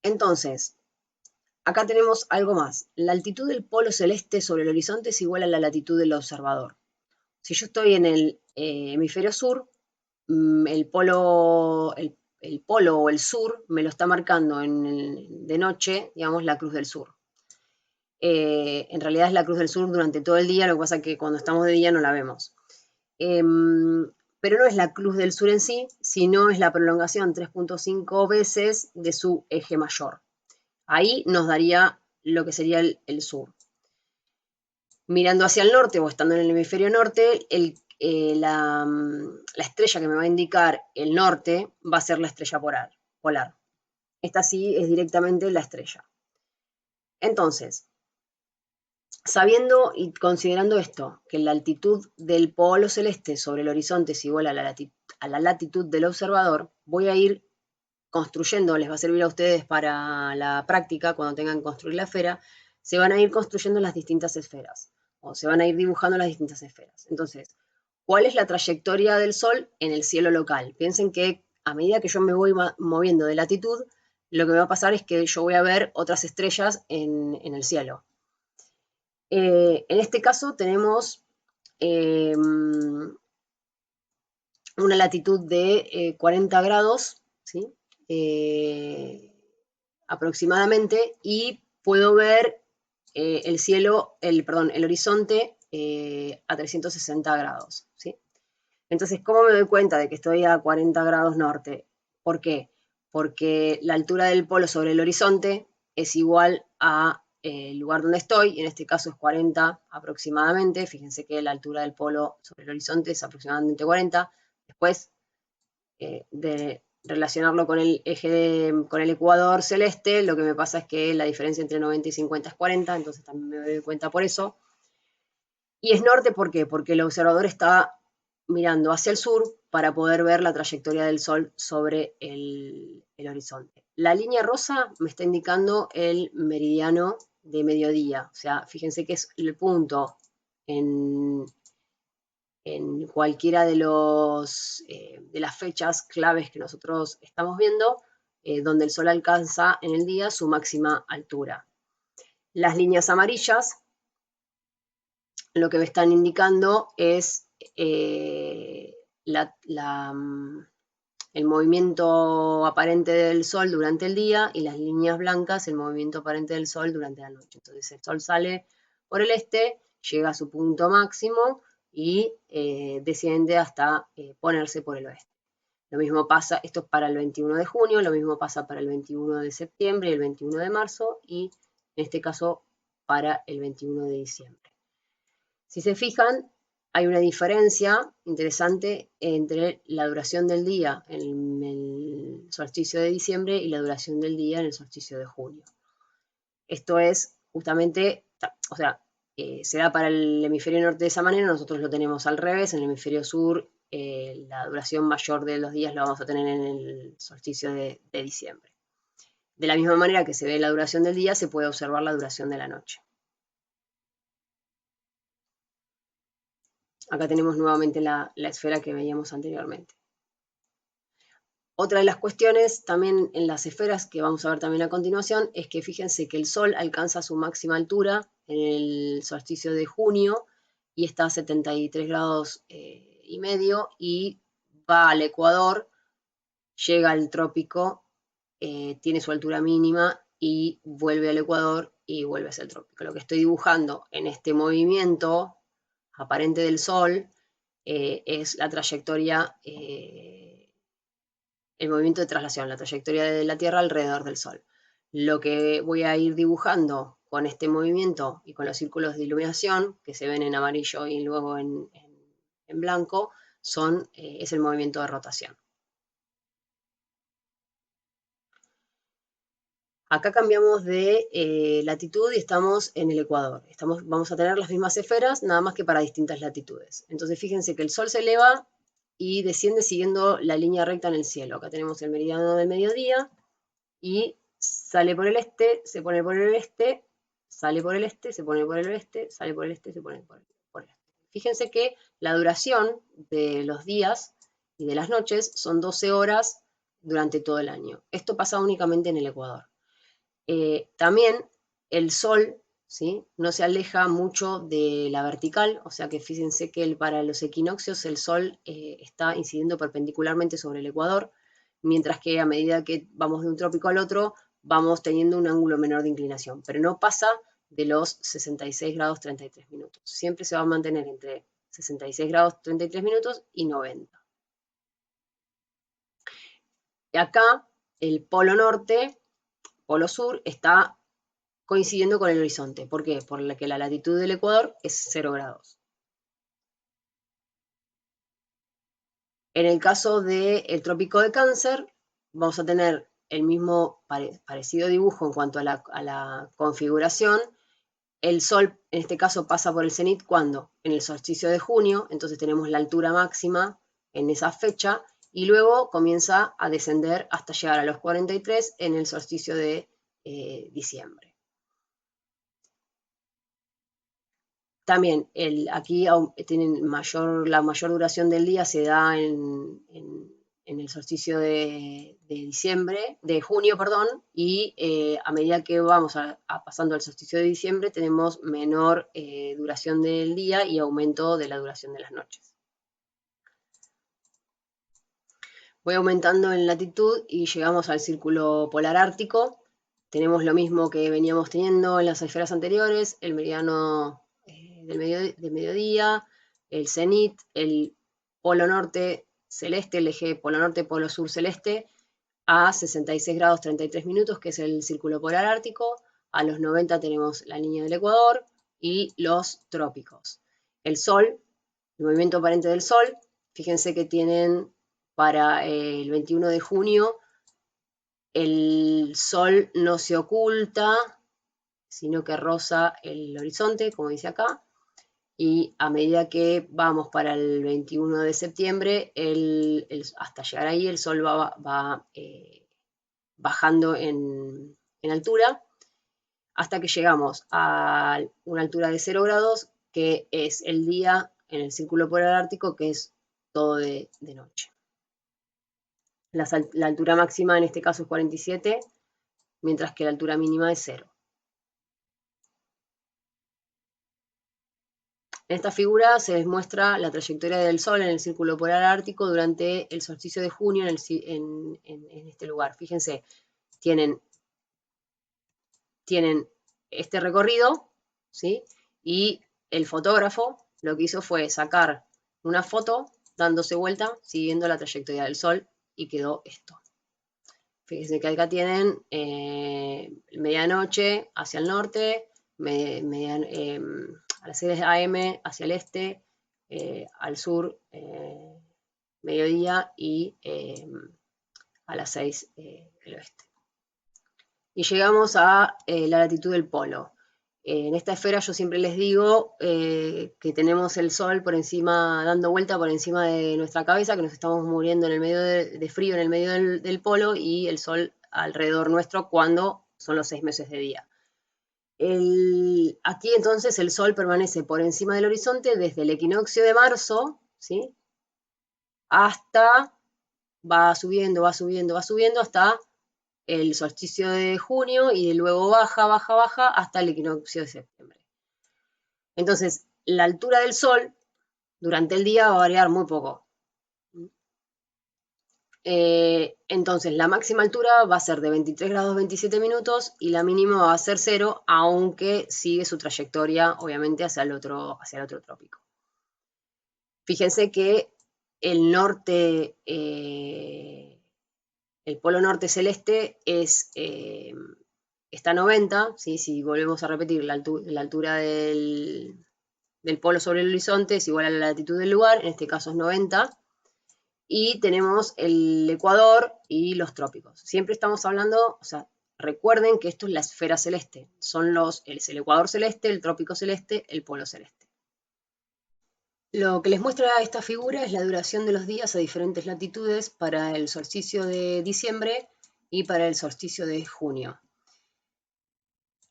Entonces, acá tenemos algo más. La altitud del polo celeste sobre el horizonte es igual a la latitud del observador. Si yo estoy en el hemisferio sur, el polo o el sur me lo está marcando de noche, digamos, la cruz del sur. En realidad es la cruz del sur durante todo el día, lo que pasa es que cuando estamos de día no la vemos. Pero no es la cruz del sur en sí, sino es la prolongación 3.5 veces de su eje mayor. Ahí nos daría lo que sería el sur. Mirando hacia el norte o estando en el hemisferio norte, la estrella que me va a indicar el norte va a ser la estrella polar. Esta sí es directamente la estrella. Entonces, sabiendo y considerando esto, que la altitud del polo celeste sobre el horizonte es igual a la latitud del observador, voy a ir construyendo, les va a servir a ustedes para la práctica, cuando tengan que construir la esfera, se van a ir construyendo las distintas esferas, o se van a ir dibujando las distintas esferas. Entonces, ¿cuál es la trayectoria del Sol en el cielo local? Piensen que a medida que yo me voy moviendo de latitud, lo que me va a pasar es que yo voy a ver otras estrellas en el cielo. En este caso tenemos una latitud de 40 grados, ¿sí? Aproximadamente, y puedo ver el cielo, el horizonte a 360 grados, ¿sí? Entonces, ¿cómo me doy cuenta de que estoy a 40 grados norte? ¿Por qué? Porque la altura del polo sobre el horizonte es igual a el lugar donde estoy, y en este caso es 40 aproximadamente. Fíjense que la altura del polo sobre el horizonte es aproximadamente 40. Después de relacionarlo con el con el ecuador celeste, lo que me pasa es que la diferencia entre 90 y 50 es 40, entonces también me doy cuenta por eso. Y es norte, ¿por qué? Porque el observador está mirando hacia el sur para poder ver la trayectoria del Sol sobre el horizonte. La línea rosa me está indicando el meridiano de mediodía, o sea, fíjense que es el punto en cualquiera de las fechas claves que nosotros estamos viendo, donde el Sol alcanza en el día su máxima altura. Las líneas amarillas lo que me están indicando es el movimiento aparente del Sol durante el día, y las líneas blancas el movimiento aparente del Sol durante la noche. Entonces el Sol sale por el este, llega a su punto máximo y desciende hasta ponerse por el oeste. Lo mismo pasa, esto es para el 21 de junio, lo mismo pasa para el 21 de septiembre y el 21 de marzo, y en este caso para el 21 de diciembre. Si se fijan, hay una diferencia interesante entre la duración del día en el solsticio de diciembre y la duración del día en el solsticio de junio. Esto es justamente, o sea, se da para el hemisferio norte de esa manera, nosotros lo tenemos al revés, en el hemisferio sur la duración mayor de los días la vamos a tener en el solsticio de diciembre. De la misma manera que se ve la duración del día, se puede observar la duración de la noche. Acá tenemos nuevamente la esfera que veíamos anteriormente. Otra de las cuestiones también en las esferas que vamos a ver también a continuación es que fíjense que el Sol alcanza su máxima altura en el solsticio de junio y está a 73 grados y medio, y va al ecuador, llega al trópico, tiene su altura mínima y vuelve al ecuador y vuelve hacia el trópico. Lo que estoy dibujando en este movimiento aparente del Sol es la trayectoria, el movimiento de traslación, la trayectoria de la Tierra alrededor del Sol. Lo que voy a ir dibujando con este movimiento y con los círculos de iluminación, que se ven en amarillo y luego en blanco, es el movimiento de rotación. Acá cambiamos de latitud y estamos en el ecuador. Vamos a tener las mismas esferas, nada más que para distintas latitudes. Entonces fíjense que el Sol se eleva y desciende siguiendo la línea recta en el cielo. Acá tenemos el meridiano del mediodía y sale por el este, se pone por el oeste, sale por el este, se pone por el oeste, sale por el este, se pone por el este. Fíjense que la duración de los días y de las noches son 12 horas durante todo el año. Esto pasa únicamente en el ecuador. También el Sol, ¿sí?, no se aleja mucho de la vertical, o sea que fíjense que para los equinoccios el Sol está incidiendo perpendicularmente sobre el ecuador, mientras que a medida que vamos de un trópico al otro, vamos teniendo un ángulo menor de inclinación, pero no pasa de los 66 grados 33 minutos. Siempre se va a mantener entre 66 grados 33 minutos y 90. Y acá el polo norte, polo sur, está coincidiendo con el horizonte. ¿Por qué? Porque la latitud del ecuador es 0 grados. En el caso del trópico de Cáncer, vamos a tener el mismo parecido dibujo en cuanto a la configuración. El Sol, en este caso, pasa por el cenit cuando en el solsticio de junio, entonces tenemos la altura máxima en esa fecha, y luego comienza a descender hasta llegar a los 43 en el solsticio de diciembre. También aquí tienen la mayor duración del día se da en el solsticio de junio, perdón, y a medida que vamos pasando al solsticio de diciembre tenemos menor duración del día y aumento de la duración de las noches. Voy aumentando en latitud y llegamos al círculo polar ártico. Tenemos lo mismo que veníamos teniendo en las esferas anteriores, el meridiano del mediodía, el cenit, el polo norte celeste, el eje polo norte, polo sur celeste, a 66 grados 33 minutos, que es el círculo polar ártico. A los 90 tenemos la línea del Ecuador y los trópicos. El Sol, el movimiento aparente del Sol, fíjense que tienen para el 21 de junio el Sol no se oculta, sino que roza el horizonte, como dice acá, y a medida que vamos para el 21 de septiembre, hasta llegar ahí el Sol va bajando en altura, hasta que llegamos a una altura de 0 grados, que es el día en el círculo polar ártico, que es todo de noche. La altura máxima en este caso es 47, mientras que la altura mínima es 0. En esta figura se muestra la trayectoria del Sol en el círculo polar ártico durante el solsticio de junio en este lugar. Fíjense, tienen este recorrido, ¿sí? Y el fotógrafo lo que hizo fue sacar una foto dándose vuelta, siguiendo la trayectoria del Sol, y quedó esto. Fíjense que acá tienen medianoche hacia el norte, a las 6 AM hacia el este, al sur mediodía y a las 6 el oeste. Y llegamos a la latitud del polo. En esta esfera yo siempre les digo que tenemos el Sol por encima, dando vuelta por encima de nuestra cabeza, que nos estamos muriendo en el medio de frío en el medio del polo, y el Sol alrededor nuestro cuando son los 6 meses de día. Aquí entonces el Sol permanece por encima del horizonte desde el equinoccio de marzo, ¿sí?, hasta, va subiendo hasta el solsticio de junio, y luego baja hasta el equinoccio de septiembre. Entonces, la altura del Sol durante el día va a variar muy poco. Entonces, la máxima altura va a ser de 23 grados 27 minutos y la mínima va a ser 0, aunque sigue su trayectoria, obviamente, hacia el otro trópico. Fíjense que el norte, el polo norte celeste está a 90, ¿sí? Si volvemos a repetir, la altura del polo sobre el horizonte es igual a la latitud del lugar, en este caso es 90, y tenemos el Ecuador y los trópicos. Siempre estamos hablando, o sea, recuerden que esto es la esfera celeste, es el Ecuador celeste, el trópico celeste, el polo celeste. Lo que les muestra esta figura es la duración de los días a diferentes latitudes para el solsticio de diciembre y para el solsticio de junio.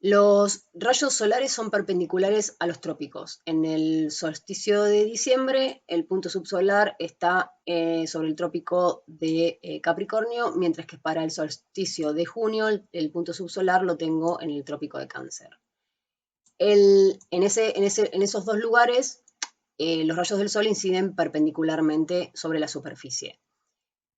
Los rayos solares son perpendiculares a los trópicos. En el solsticio de diciembre, el punto subsolar está sobre el trópico de Capricornio, mientras que para el solsticio de junio, el punto subsolar lo tengo en el trópico de Cáncer. En esos dos lugares, los rayos del sol inciden perpendicularmente sobre la superficie.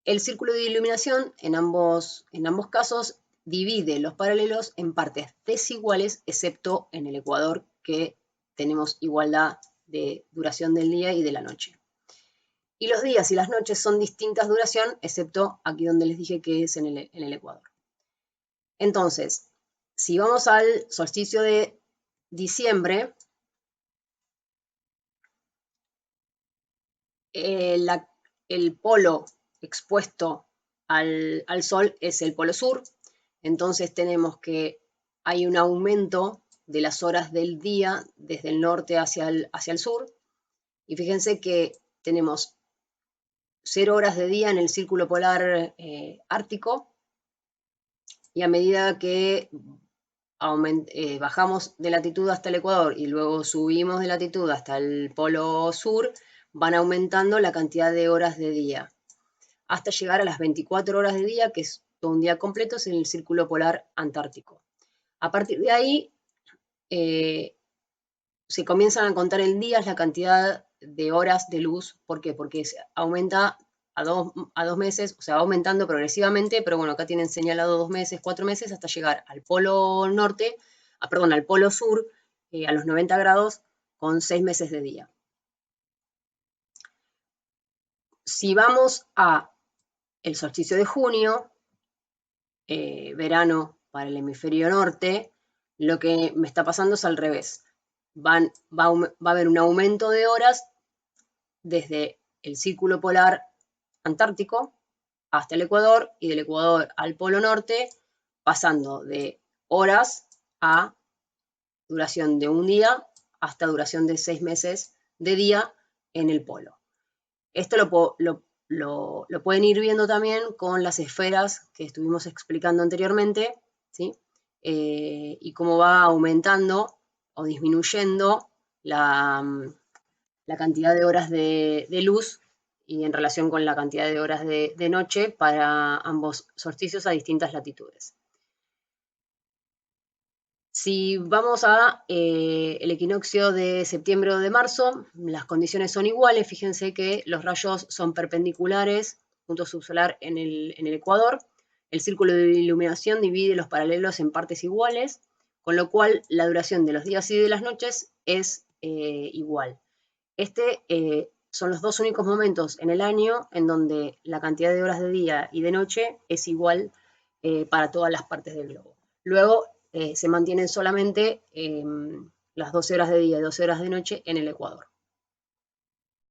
El círculo de iluminación, en ambos casos, divide los paralelos en partes desiguales, excepto en el ecuador, que tenemos igualdad de duración del día y de la noche. Y los días y las noches son distintas duración, excepto aquí donde les dije que es en el ecuador. Entonces, si vamos al solsticio de diciembre, el polo expuesto al sol es el polo sur, entonces tenemos que hay un aumento de las horas del día desde el norte hacia el sur, y fíjense que tenemos 0 horas de día en el círculo polar ártico, y a medida que bajamos de latitud hasta el ecuador y luego subimos de latitud hasta el polo sur, van aumentando la cantidad de horas de día, hasta llegar a las 24 horas de día, que es todo un día completo, en el círculo polar antártico. A partir de ahí, se comienzan a contar en días la cantidad de horas de luz. ¿Por qué? Porque aumenta a dos meses, o sea, va aumentando progresivamente, pero bueno, acá tienen señalado 2 meses, 4 meses, hasta llegar al polo norte, al polo sur, a los 90 grados, con 6 meses de día. Si vamos a el solsticio de junio, verano para el hemisferio norte, lo que me está pasando es al revés. Va a haber un aumento de horas desde el círculo polar antártico hasta el ecuador, y del ecuador al polo norte, pasando de horas a duración de un día hasta duración de 6 meses de día en el polo. Esto lo pueden ir viendo también con las esferas que estuvimos explicando anteriormente, ¿sí? Y cómo va aumentando o disminuyendo la cantidad de horas de luz, y en relación con la cantidad de horas de noche para ambos solsticios a distintas latitudes. Si vamos a el equinoccio de septiembre o de marzo, las condiciones son iguales. Fíjense que los rayos son perpendiculares, punto subsolar en el ecuador. El círculo de iluminación divide los paralelos en partes iguales, con lo cual la duración de los días y de las noches es igual. Son los dos únicos momentos en el año en donde la cantidad de horas de día y de noche es igual para todas las partes del globo. Luego se mantienen solamente las 12 horas de día y 12 horas de noche en el ecuador.